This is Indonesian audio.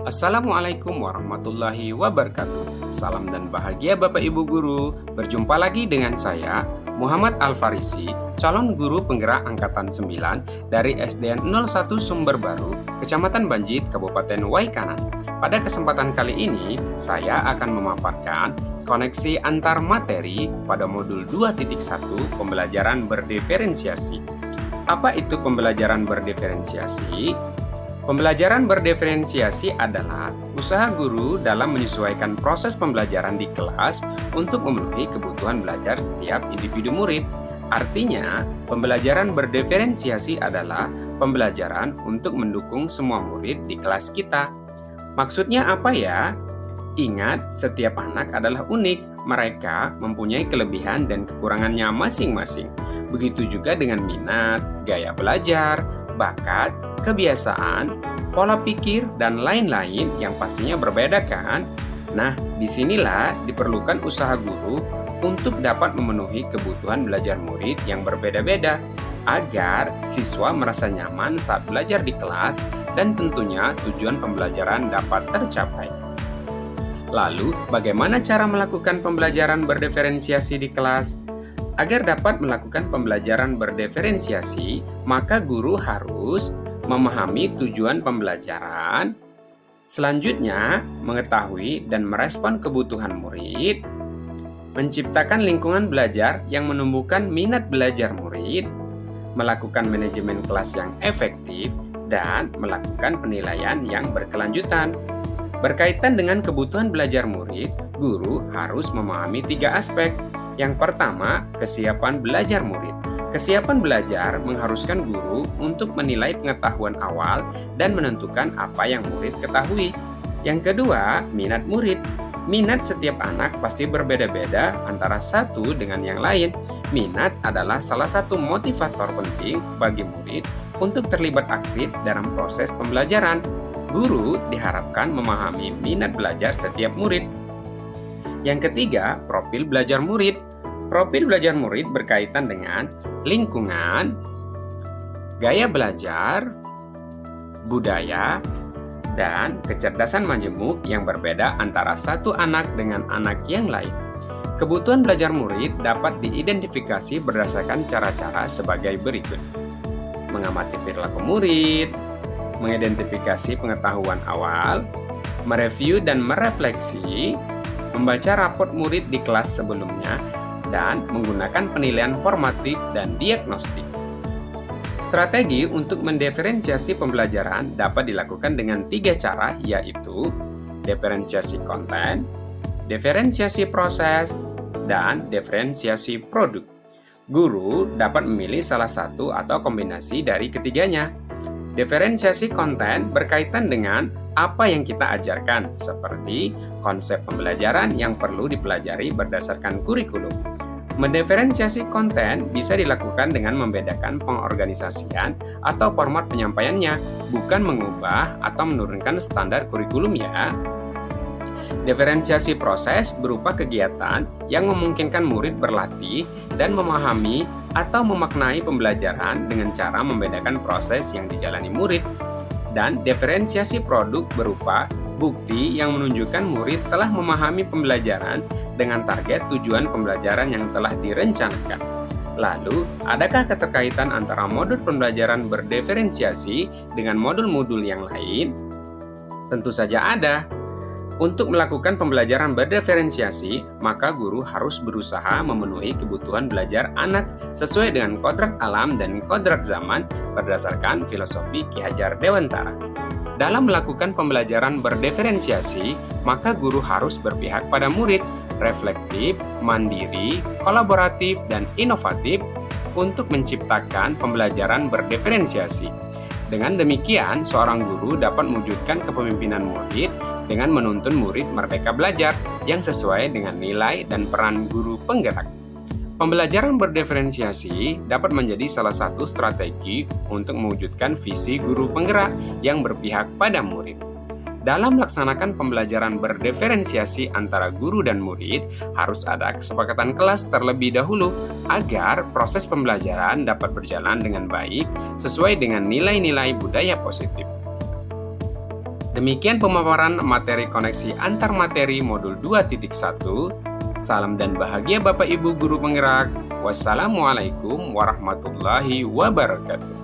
Assalamualaikum warahmatullahi wabarakatuh. Salam dan bahagia Bapak Ibu Guru. Berjumpa lagi dengan saya, Muhammad Al-Farisi, calon guru penggerak Angkatan 9 dari SDN 01 Sumber Baru, Kecamatan Banjit, Kabupaten Waikanan. Pada kesempatan kali ini, saya akan memaparkan koneksi antar materi pada modul 2.1 pembelajaran berdiferensiasi. Apa itu pembelajaran berdiferensiasi? Pembelajaran berdiferensiasi adalah usaha guru dalam menyesuaikan proses pembelajaran di kelas untuk memenuhi kebutuhan belajar setiap individu murid. Artinya, pembelajaran berdiferensiasi adalah pembelajaran untuk mendukung semua murid di kelas kita. Maksudnya apa ya? Ingat, setiap anak adalah unik. Mereka mempunyai kelebihan dan kekurangannya masing-masing. Begitu juga dengan minat, gaya belajar, bakat, kebiasaan, pola pikir, dan lain-lain yang pastinya berbeda kan? Nah, disinilah diperlukan usaha guru untuk dapat memenuhi kebutuhan belajar murid yang berbeda-beda agar siswa merasa nyaman saat belajar di kelas dan tentunya tujuan pembelajaran dapat tercapai. Lalu, bagaimana cara melakukan pembelajaran berdiferensiasi di kelas? Agar dapat melakukan pembelajaran berdiferensiasi, maka guru harus memahami tujuan pembelajaran, selanjutnya mengetahui dan merespon kebutuhan murid, menciptakan lingkungan belajar yang menumbuhkan minat belajar murid, melakukan manajemen kelas yang efektif, dan melakukan penilaian yang berkelanjutan. Berkaitan dengan kebutuhan belajar murid, guru harus memahami 3 aspek. Yang pertama, kesiapan belajar murid. Kesiapan belajar mengharuskan guru untuk menilai pengetahuan awal dan menentukan apa yang murid ketahui. Yang kedua, minat murid. Minat setiap anak pasti berbeda-beda antara satu dengan yang lain. Minat adalah salah satu motivator penting bagi murid untuk terlibat aktif dalam proses pembelajaran. Guru diharapkan memahami minat belajar setiap murid. Yang ketiga, profil belajar murid. Profil belajar murid berkaitan dengan lingkungan, gaya belajar, budaya, dan kecerdasan majemuk yang berbeda antara satu anak dengan anak yang lain. Kebutuhan belajar murid dapat diidentifikasi berdasarkan cara-cara sebagai berikut. Mengamati perilaku murid, mengidentifikasi pengetahuan awal, mereview dan merefleksi, membaca raport murid di kelas sebelumnya, dan menggunakan penilaian formatif dan diagnostik. Strategi untuk mendiferensiasi pembelajaran dapat dilakukan dengan 3 cara, yaitu diferensiasi konten, diferensiasi proses, dan diferensiasi produk. Guru dapat memilih salah satu atau kombinasi dari ketiganya. Diferensiasi konten berkaitan dengan apa yang kita ajarkan, seperti konsep pembelajaran yang perlu dipelajari berdasarkan kurikulum. Mendiferensiasi konten bisa dilakukan dengan membedakan pengorganisasian atau format penyampaiannya, bukan mengubah atau menurunkan standar kurikulum ya. Diferensiasi proses berupa kegiatan yang memungkinkan murid berlatih dan memahami atau memaknai pembelajaran dengan cara membedakan proses yang dijalani murid. Dan diferensiasi produk berupa bukti yang menunjukkan murid telah memahami pembelajaran dengan target tujuan pembelajaran yang telah direncanakan. Lalu, adakah keterkaitan antara modul pembelajaran berdiferensiasi dengan modul-modul yang lain? Tentu saja ada. Untuk melakukan pembelajaran berdiferensiasi, maka guru harus berusaha memenuhi kebutuhan belajar anak sesuai dengan kodrat alam dan kodrat zaman berdasarkan filosofi Ki Hajar Dewantara. Dalam melakukan pembelajaran berdiferensiasi, maka guru harus berpihak pada murid, reflektif, mandiri, kolaboratif, dan inovatif untuk menciptakan pembelajaran berdiferensiasi. Dengan demikian, seorang guru dapat mewujudkan kepemimpinan murid dengan menuntun murid merdeka belajar yang sesuai dengan nilai dan peran guru penggerak. Pembelajaran berdiferensiasi dapat menjadi salah satu strategi untuk mewujudkan visi guru penggerak yang berpihak pada murid. Dalam melaksanakan pembelajaran berdiferensiasi antara guru dan murid, harus ada kesepakatan kelas terlebih dahulu agar proses pembelajaran dapat berjalan dengan baik sesuai dengan nilai-nilai budaya positif. Demikian pemaparan materi koneksi antar materi modul 2.1. Salam dan bahagia Bapak Ibu guru penggerak. Wassalamualaikum warahmatullahi wabarakatuh.